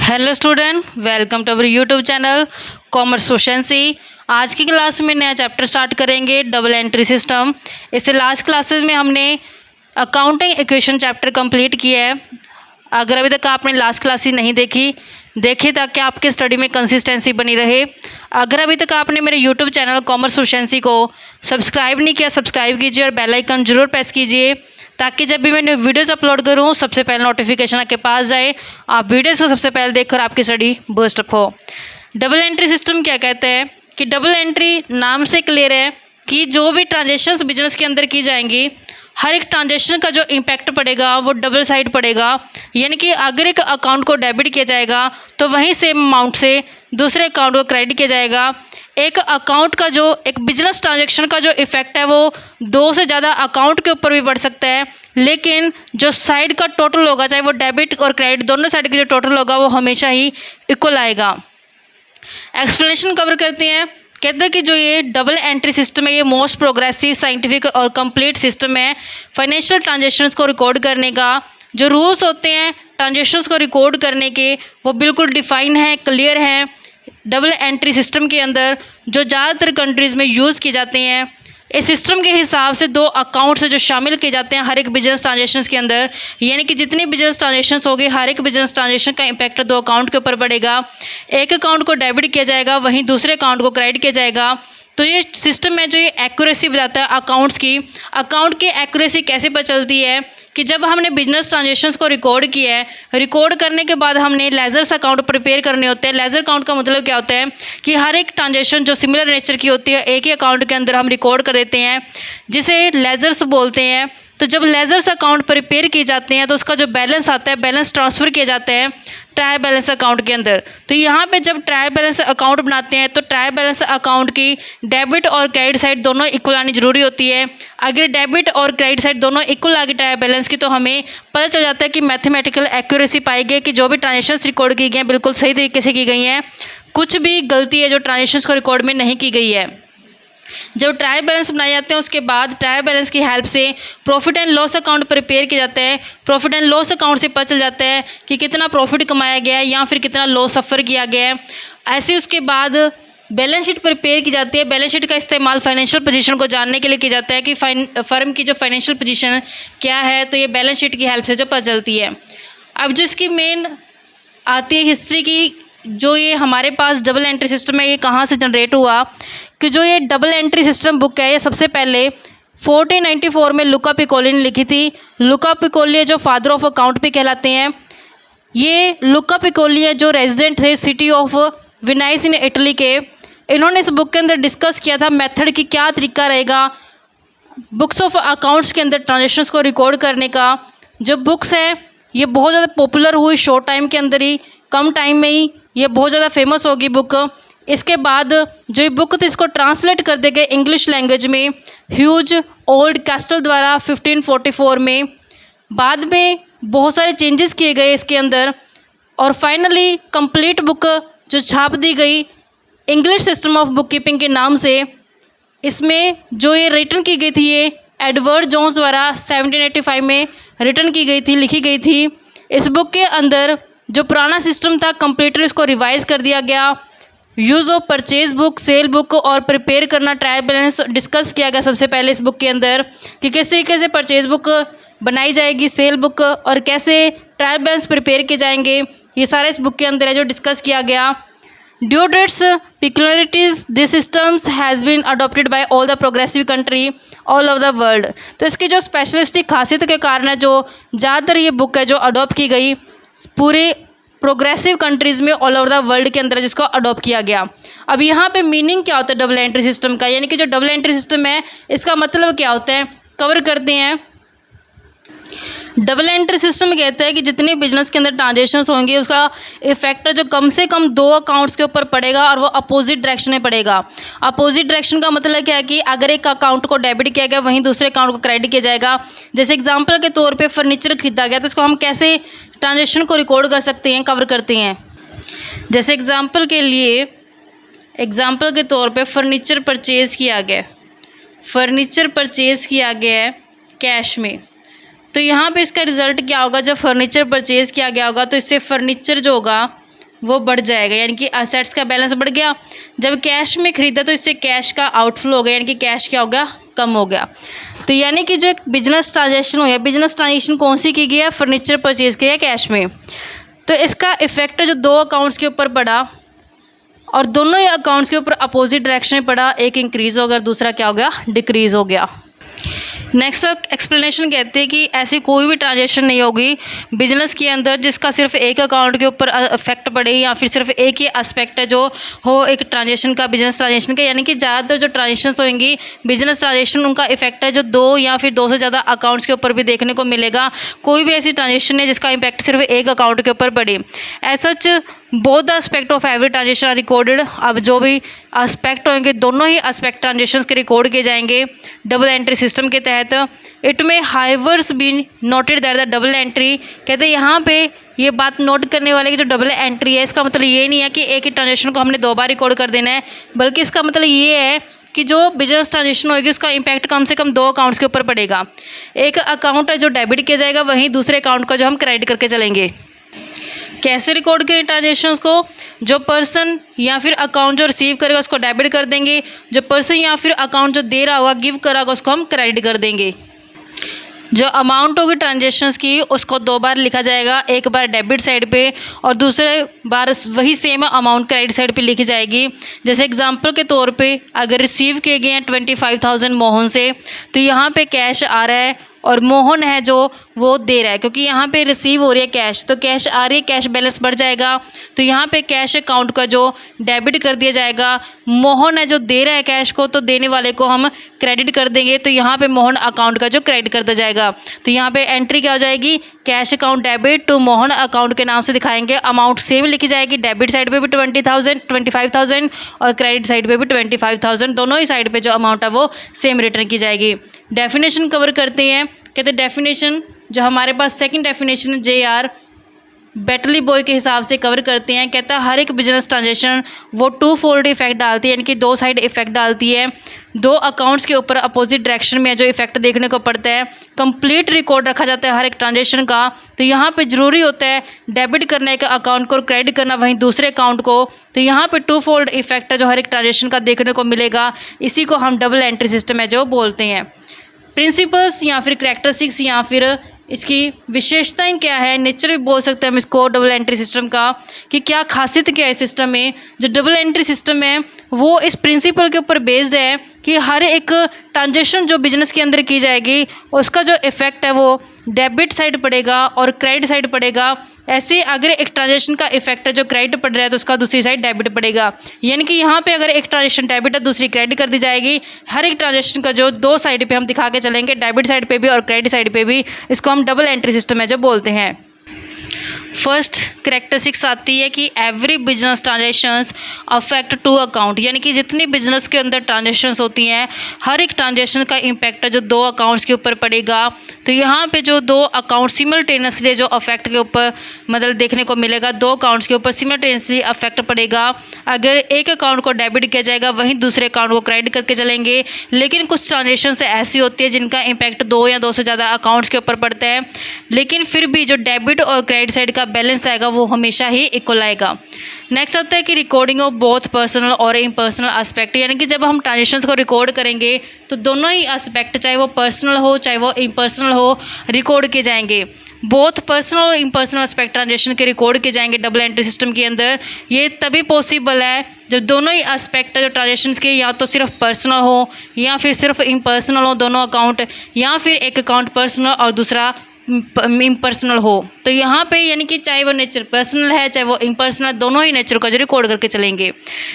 Hello student, welcome to our YouTube channel commerce proficiency. आज की class में नया चैप्टर स्टार्ट करेंगे, डबल एंट्री सिस्टम। इससे लास्ट क्लासेस में हमने अकाउंटिंग इक्वेशन चैप्टर कंप्लीट किया है। अगर अभी तक आपने लास्ट क्लास ही नहीं देखी ताकि आपके स्टडी में कंसिस्टेंसी बनी रहे। अगर अभी तक आपने मेरे यूट्यूब चैनल कॉमर्स प्रोफिशिएंसी को सब्सक्राइब नहीं किया, सब्सक्राइब कीजिए और बेल आइकन जरूर प्रेस कीजिए ताकि जब भी मैं वीडियोस अपलोड करूं सबसे पहले नोटिफिकेशन आपके पास जाए, आप वीडियोस को सबसे पहले देखकर आपकी स्टडी बूस्ट अप हो। डबल एंट्री सिस्टम क्या कहते हैं कि डबल एंट्री नाम से क्लियर है कि जो भी ट्रांजेक्शन्स बिजनेस के अंदर की जाएंगी, हर एक ट्रांजेक्शन का जो इम्पैक्ट पड़ेगा वो डबल साइड पड़ेगा। यानी कि अगर एक अकाउंट को डेबिट किया जाएगा तो वहीं सेम अमाउंट से दूसरे अकाउंट को क्रेडिट किया जाएगा। एक अकाउंट का जो एक बिजनेस ट्रांजैक्शन का जो इफेक्ट है वो दो से ज़्यादा अकाउंट के ऊपर भी बढ़ सकता है, लेकिन जो साइड का टोटल होगा, चाहे वो डेबिट और क्रेडिट दोनों साइड का जो टोटल होगा वो हमेशा ही इक्वल आएगा। एक्सप्लेनेशन कवर करते हैं। कहते हैं कि जो ये डबल एंट्री सिस्टम है ये मोस्ट प्रोग्रेसिव, साइंटिफिक और कंप्लीट सिस्टम है फाइनेंशियल ट्रांजैक्शंस को रिकॉर्ड करने का। जो रूल्स होते हैं ट्रांजैक्शंस को रिकॉर्ड करने के वो बिल्कुल डिफाइन है, क्लियर हैं। डबल एंट्री सिस्टम के अंदर जो ज़्यादातर कंट्रीज़ में यूज़ किए जाते हैं, इस सिस्टम के हिसाब से दो अकाउंट्स जो शामिल किए जाते हैं हर एक बिजनेस ट्रांजैक्शंस के अंदर। यानी कि जितनी बिजनेस ट्रांजैक्शंस होगी हर एक बिजनेस ट्रांजैक्शन का इंपैक्ट दो अकाउंट के ऊपर पड़ेगा। एक अकाउंट को डेबिट किया जाएगा, वहीं दूसरे अकाउंट को क्रेडिट किया जाएगा। तो ये सिस्टम है जो ये एक्यूरेसी बताता है अकाउंट्स की। अकाउंट की एक्यूरेसी कैसे पता चलती है कि जब हमने बिजनेस ट्रांजैक्शंस को रिकॉर्ड किया है, रिकॉर्ड करने के बाद हमने लेजर्स अकाउंट प्रिपेयर करने होते हैं। लेजर अकाउंट का मतलब क्या होता है कि हर एक ट्रांजैक्शन जो सिमिलर नेचर की होती है एक ही अकाउंट के अंदर हम रिकॉर्ड कर देते हैं, जिसे लेजर्स बोलते हैं। तो जब लेजर्स अकाउंट प्रिपेयर किए जाते हैं तो उसका जो बैलेंस आता है, बैलेंस ट्रांसफ़र किया जाता है ट्रायल बैलेंस अकाउंट के अंदर। तो यहाँ पे जब ट्रायल बैलेंस अकाउंट बनाते हैं तो ट्रायल बैलेंस अकाउंट की डेबिट और क्रेडिट साइड दोनों इक्वल आनी जरूरी होती है। अगर डेबिट और क्रेडिट साइड दोनों इक्वल आ गई ट्रायल बैलेंस की तो हमें पता चल जाता है कि मैथमेटिकल एक्यूरेसी पाई गई कि जो भी ट्रांजेक्शन्स रिकॉर्ड की गई हैं बिल्कुल सही तरीके से की गई हैं। कुछ भी गलती है जो ट्रांजेक्शन्स को रिकॉर्ड में नहीं की गई है। जब ट्रायल बैलेंस बनाए जाते हैं उसके बाद ट्रायल बैलेंस की हेल्प से profit and loss account prepare किया जाता है। प्रॉफिट एंड लॉस अकाउंट से पता चल जाता है कि कितना प्रॉफिट कमाया गया है या फिर कितना लॉस सफ़र किया गया है। ऐसे उसके बाद बैलेंस शीट प्रिपेयर की जाती है। बैलेंस शीट का इस्तेमाल फाइनेंशियल पोजीशन को जानने के लिए किया जाता है कि फर्म की जो फाइनेंशियल पोजीशन क्या है, तो ये बैलेंस शीट की हेल्प से जो पता चलती है। अब जिसकी मेन आती है हिस्ट्री की, जो ये हमारे पास डबल एंट्री सिस्टम है ये कहाँ से जनरेट हुआ, कि जो ये डबल एंट्री सिस्टम बुक है ये सबसे पहले 1494 में लुका पिकोली ने लिखी थी। लुका पिकोली जो फादर ऑफ अकाउंट भी कहलाते हैं। ये लुका पिकोली है जो रेजिडेंट थे सिटी ऑफ विनाइस इन इटली के। इन्होंने इस बुक के अंदर डिस्कस किया था मेथड की क्या तरीका रहेगा बुक्स ऑफ अकाउंट्स के अंदर ट्रांजेक्शन्स को रिकॉर्ड करने का। जो बुक्स है ये बहुत ज़्यादा पॉपुलर हुई शॉर्ट टाइम के अंदर ही, कम टाइम में ही ये बहुत ज़्यादा फेमस होगी बुक। इसके बाद जो ये बुक थी इसको ट्रांसलेट कर दे गए इंग्लिश लैंग्वेज में ह्यूज ओल्ड कैस्टल द्वारा 1544 में। बाद में बहुत सारे चेंजेस किए गए इसके अंदर और फाइनली कंप्लीट बुक जो छाप दी गई English system of book keeping के नाम से। इसमें जो ये रिटन की गई थी ये एडवर्ड जोन्स द्वारा 1785 में रिटन की गई थी, लिखी गई थी। इस बुक के अंदर जो पुराना सिस्टम था कंप्लीटली इसको रिवाइज कर दिया गया। Use of purchase book, cell book और प्रिपेयर करना ट्रायल बैलेंस डिस्कस किया गया सबसे पहले इस बुक के अंदर कि किस तरीके से परचेज बुक बनाई जाएगी, सेल बुक, और कैसे ट्रायल बैलेंस प्रिपेयर किए जाएंगे। ये सारा इस बुक के अंदर है जो डिस्कस किया गया। Due to its peculiarities this systems has been adopted by all the progressive country all over the world. तो इसकी जो स्पेशलिस्टिक खासियत के कारण है जो ज़्यादातर ये बुक है जो अडोप्ट की गई पूरे प्रोग्रेसिव कंट्रीज़ में ऑल ओवर द वर्ल्ड के अंदर जिसको अडोप्ट किया गया। अब यहाँ पे मीनिंग क्या होता है डबल एंट्री सिस्टम का, यानी कि जो डबल एंट्री सिस्टम है इसका मतलब क्या होता है कवर करते हैं। डबल एंट्री सिस्टम कहता है कि जितनी बिजनेस के अंदर ट्रांजेक्शन्स होंगे उसका इफेक्ट जो कम से कम दो अकाउंट्स के ऊपर पड़ेगा और वो अपोजिट डायरेक्शन में पड़ेगा। अपोजिट डायरेक्शन का मतलब क्या है कि अगर एक अकाउंट को डेबिट किया गया वहीं दूसरे अकाउंट को क्रेडिट किया जाएगा। जैसे एग्जांपल के तौर पे फर्नीचर खरीदा गया तो इसको हम कैसे ट्रांजेक्शन को रिकॉर्ड कर सकते हैं, कवर करते हैं। जैसे एग्जाम्पल के तौर पर फर्नीचर परचेज़ किया गया, फर्नीचर परचेज़ किया गया है कैश में, तो यहाँ पे इसका रिज़ल्ट क्या होगा, जब फर्नीचर परचेज़ किया गया होगा तो इससे फर्नीचर जो होगा वो बढ़ जाएगा, यानी कि असेट्स का बैलेंस बढ़ गया। जब कैश में खरीदा तो इससे कैश का आउटफ्लो हो गया, यानी कि कैश क्या हो गया, कम हो गया। तो यानी कि जो एक बिजनेस ट्रांजेक्शन हुआ, बिजनेस ट्रांजेक्शन कौन सी की गई है, फर्नीचर परचेज किया है कैश में। तो इसका इफेक्ट जो दो अकाउंट्स के ऊपर पड़ा और दोनों ही अकाउंट्स के ऊपर अपोजिट डायरेक्शन में पड़ा, एक इंक्रीज़ हो गया, दूसरा क्या हो गया, डिक्रीज़ हो गया। नेक्स्ट एक्सप्लेनेशन कहते हैं कि ऐसी कोई भी ट्रांजेक्शन नहीं होगी बिजनेस के अंदर जिसका सिर्फ एक अकाउंट के ऊपर इफेक्ट पड़े, या फिर सिर्फ एक ही एस्पेक्ट है जो हो एक ट्रांजेक्शन का, बिजनेस ट्रांजेक्शन का। यानी कि ज़्यादातर जो ट्रांजेक्शन होंगी बिजनेस ट्रांजेक्शन, उनका इफेक्ट है जो दो या फिर दो से ज़्यादा अकाउंट्स के ऊपर भी देखने को मिलेगा। कोई भी ऐसी ट्रांजेक्शन है जिसका इम्पैक्ट सिर्फ एक अकाउंट के ऊपर पड़े। ऐसा both the aspect of every transaction are recorded. अब जो भी एस्पेक्ट होंगे दोनों ही एस्पेक्ट ट्रांजेक्शंस के रिकॉर्ड किए जाएंगे डबल एंट्री सिस्टम के तहत। इट में हाइवर्स been noted that the double entry, कहते हैं यहाँ पे ये बात नोट करने वाले की जो डबल एंट्री है, इसका मतलब ये नहीं है कि एक ही ट्रांजेक्शन को हमने दो बार रिकॉर्ड कर देना है, बल्कि इसका मतलब ये है कि जो बिजनेस ट्रांजेक्शन होगी उसका इम्पैक्ट कम से कम दो अकाउंट्स के ऊपर पड़ेगा। एक अकाउंट है जो डेबिट किया जाएगा, वहीं दूसरे अकाउंट का जो हम क्रेडिट करके चलेंगे। कैसे रिकॉर्ड करें ट्रांजेक्शंस को, जो पर्सन या फिर अकाउंट जो रिसीव करेगा उसको डेबिट कर देंगे, जो पर्सन या फिर अकाउंट जो दे रहा होगा, गिव करा होगा, उसको हम क्रेडिट कर देंगे। जो अमाउंट होगी ट्रांजेक्शंस की उसको दो बार लिखा जाएगा, एक बार डेबिट साइड पे और दूसरे बार वही सेम अमाउंट क्रेडिट साइड पे लिखी जाएगी। जैसे एग्जांपल के तौर पे अगर रिसीव किए गए हैं 25,000 मोहन से, तो यहाँ पे कैश आ रहा है और मोहन है जो वो दे रहा है, क्योंकि यहाँ पे रिसीव हो रही है कैश, तो कैश आ रही है, कैश बैलेंस बढ़ जाएगा। तो यहाँ पे कैश अकाउंट का जो डेबिट कर दिया जाएगा, मोहन है जो दे रहा है कैश को, तो देने वाले को हम क्रेडिट कर देंगे। तो यहाँ पे मोहन अकाउंट का जो क्रेडिट कर दिया जाएगा। तो यहाँ पे एंट्री क्या हो जाएगी, cash account debit to Mohan account के नाम से दिखाएंगे। अमाउंट सेम लिखी जाएगी, डेबिट साइड पे भी 25,000 और क्रेडिट साइड पे भी 25,000, दोनों ही साइड पे जो अमाउंट है वो सेम रिटर्न की जाएगी। डेफिनेशन कवर करते हैं, कहते हैं डेफिनेशन जो हमारे पास second definition JR Batliboi के हिसाब से कवर करते हैं। कहता है हर एक बिजनेस ट्रांजेक्शन वो टू फोल्ड इफेक्ट डालती है, यानी कि दो साइड इफेक्ट डालती है। दो अकाउंट्स के ऊपर अपोजिट डायरेक्शन में जो इफेक्ट देखने को पड़ता है। कंप्लीट रिकॉर्ड रखा जाता है हर एक ट्रांजेक्शन का। तो यहाँ पे ज़रूरी होता है डेबिट करने का अकाउंट को और क्रेडिट करना वहीं दूसरे अकाउंट को। तो यहाँ पे टू फोल्ड इफेक्ट है जो हर एक ट्रांजेक्शन का देखने को मिलेगा। इसी को हम डबल एंट्री सिस्टम है जो बोलते हैं। प्रिंसिपल्स या फिर करैक्टरिस्टिक्स या फिर इसकी विशेषताएं क्या है, नेचर भी बोल सकते हैं हम इसको डबल एंट्री सिस्टम का, कि क्या खासियत क्या है सिस्टम में। जो डबल एंट्री सिस्टम है वो इस प्रिंसिपल के ऊपर बेस्ड है कि हर एक ट्रांजेक्शन जो बिजनेस के अंदर की जाएगी उसका जो इफेक्ट है वो डेबिट साइड पड़ेगा और क्रेडिट साइड पड़ेगा। ऐसे अगर एक ट्रांजेक्शन का इफेक्ट है जो क्रेडिट पड़ रहा है तो उसका दूसरी साइड डेबिट पड़ेगा। यानी कि यहाँ पे अगर एक ट्रांजेक्शन डेबिट है दूसरी क्रेडिट कर दी जाएगी। हर एक ट्रांजेक्शन का जो दो साइड पे हम दिखा के चलेंगे, डेबिट साइड पे भी और क्रेडिट साइड पे भी। इसको हम डबल एंट्री सिस्टम है जो बोलते हैं। फर्स्ट करैक्टरिस्टिक्स आती है कि every business transactions affect to account, यानी कि जितनी बिजनेस के अंदर ट्रांजेक्शंस होती हैं हर एक ट्रांजेक्शन का इम्पैक्ट है जो दो अकाउंट्स के ऊपर पड़ेगा। तो यहाँ पे जो दो अकाउंट सिमल्टेनियसली जो अफेक्ट के ऊपर मतलब देखने को मिलेगा, दो अकाउंट्स के ऊपर सिमल्टेनियसली अफेक्ट पड़ेगा। अगर एक अकाउंट को डेबिट किया जाएगा वहीं दूसरे अकाउंट को क्रेडिट करके चलेंगे। लेकिन कुछ ट्रांजेक्शन ऐसी होती है जिनका इम्पैक्ट दो या दो से ज़्यादा अकाउंट्स के ऊपर पड़ता है, लेकिन फिर भी जो डेबिट और क्रेडिट साइड का बैलेंस आएगा वो हमेशा ही इक्वल आएगा। नेक्स्ट आता है कि रिकॉर्डिंग ऑफ बोथ पर्सनल और इम्पर्सनल एस्पेक्ट, यानी कि जब हम ट्रांजेक्शंस को रिकॉर्ड करेंगे तो दोनों ही एस्पेक्ट चाहे वो पर्सनल हो चाहे वो इम्पर्सनल हो रिकॉर्ड किए जाएंगे। बोथ पर्सनल और इम्पर्सनल एस्पेक्ट ट्रांजेक्शन के रिकॉर्ड किए जाएंगे डबल एंट्री सिस्टम के अंदर। ये तभी पॉसिबल है जब दोनों ही एस्पेक्ट जो ट्रांजेक्शन के या तो सिर्फ पर्सनल हो या फिर सिर्फ इम्पर्सनल हो दोनों अकाउंट, या फिर एक अकाउंट पर्सनल और दूसरा इम्पर्सनल हो। तो यहाँ पे यानी कि चाहे वो नेचर पर्सनल है चाहे वो इम्पर्सनल, दोनों ही नेचर को जो रिकॉर्ड करके चलेंगे।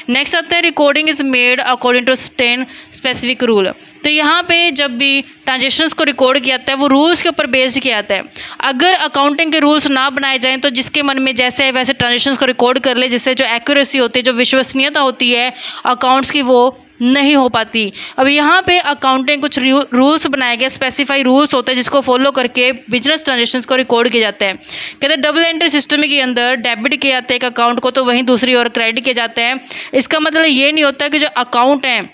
नेक्स्ट आता है recording is made according to 10 specific rule. तो यहाँ पे जब भी ट्रांजेक्शन्स को रिकॉर्ड किया जाता है वो रूल्स के ऊपर बेस्ड किया जाता है। अगर अकाउंटिंग के रूल्स ना बनाए जाएँ तो जिसके मन में जैसे है वैसे ट्रांजेक्शन्स को रिकॉर्ड कर ले, जिससे जो एक्यूरेसी होती है, जो विश्वसनीयता होती है अकाउंट्स की, वो नहीं हो पाती। अब यहाँ पे अकाउंटिंग कुछ रूल्स बनाए गए, स्पेसिफाई रूल्स होते हैं जिसको फॉलो करके बिजनेस ट्रांजेक्शन्स को रिकॉर्ड किया जाता है। कहते हैं डबल एंट्री सिस्टम के अंदर डेबिट किया जाता है एक अकाउंट को तो वहीं दूसरी ओर क्रेडिट किया जाता है। इसका मतलब ये नहीं होता कि जो अकाउंट हैं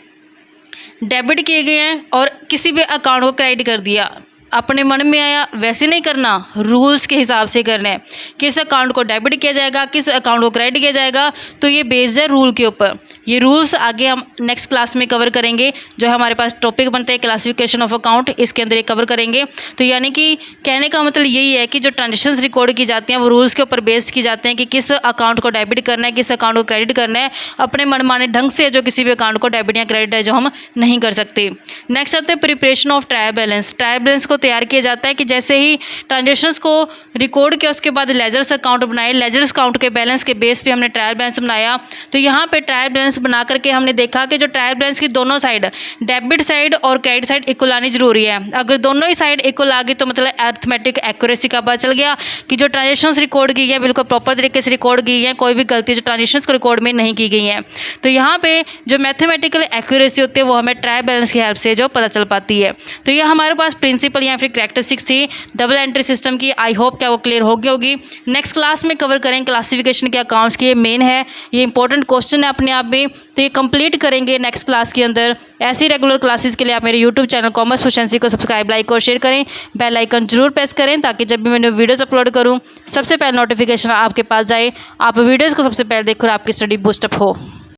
डेबिट किए गए हैं और किसी भी अकाउंट को क्रेडिट कर दिया, अपने मन में आया वैसे नहीं करना, रूल्स के हिसाब से करना है। किस अकाउंट को डेबिट किया जाएगा, किस अकाउंट को क्रेडिट किया जाएगा, तो ये बेस्ड है रूल के ऊपर। ये रूल्स आगे हम नेक्स्ट क्लास में कवर करेंगे। जो हमारे पास टॉपिक बनते हैं क्लासिफिकेशन ऑफ अकाउंट, इसके अंदर ये कवर करेंगे। तो यानी कि कहने का मतलब यही है कि जो ट्रांजेक्शन्स रिकॉर्ड की जाती हैं वो रूल्स के ऊपर बेस्ड की जाते हैं कि किस अकाउंट को डेबिट करना है, किस अकाउंट को क्रेडिट करना है। अपने मनमाने ढंग से जो किसी भी अकाउंट को डेबिट या क्रेडिट है जो हम नहीं कर सकते। नेक्स्ट आते हैं preparation of trial balance. Trial balance को तैयार किया जाता है कि जैसे ही ट्रांजेक्शन्स को रिकॉर्ड किया उसके बाद लेजर्स अकाउंट बनाए, लेजर्स अकाउंट के बैलेंस के बेस पे हमने ट्रायल बैलेंस बनाया। तो यहाँ पे ट्रायल बैलेंस बना करके हमने देखा कि जो ट्रायल बैलेंस की दोनों साइड, डेबिट साइड और क्रेडिट साइड इक्वल आनी जरूरी है। अगर दोनों ही साइड इक्वल आ गई तो मतलब अर्थमेटिक एक्यूरेसी का पता चल गया कि जो ट्रांजेक्शन्स रिकॉर्ड की है बिल्कुल प्रॉपर तरीके से रिकॉर्ड की है, कोई भी गलती जो ट्रांजेक्शन्स को रिकॉर्ड में नहीं की गई है। तो यहाँ पे जो मैथमेटिकल एक्यूरेसी होती है वो हमें ट्रायल बैलेंस की हेल्प से जो पता चल पाती है। तो ये हमारे पास प्रिंसिपल या फिर कैरेक्टरिस्टिक्स थी डबल एंट्री सिस्टम की। आई होप क्या वो क्लियर हो गई होगी। नेक्स्ट क्लास में कवर करेंगे क्लासिफिकेशन के अकाउंट्स की। ये मेन है, ये इंपॉर्टेंट क्वेश्चन है अपने आप में, तो ये कंप्लीट करेंगे नेक्स्ट क्लास के अंदर। ऐसी रेगुलर क्लासेस के लिए आप मेरे यूट्यूब चैनल कॉमर्स प्रोफिशिएंसी को सब्सक्राइब, लाइक और शेयर करें। बेल आइकन जरूर प्रेस करें ताकि जब भी मैं वीडियोस अपलोड करूं सबसे पहले नोटिफिकेशन आपके पास जाए, आप वीडियोस को सबसे पहले देखकर आपकी स्टडी बूस्टअप हो।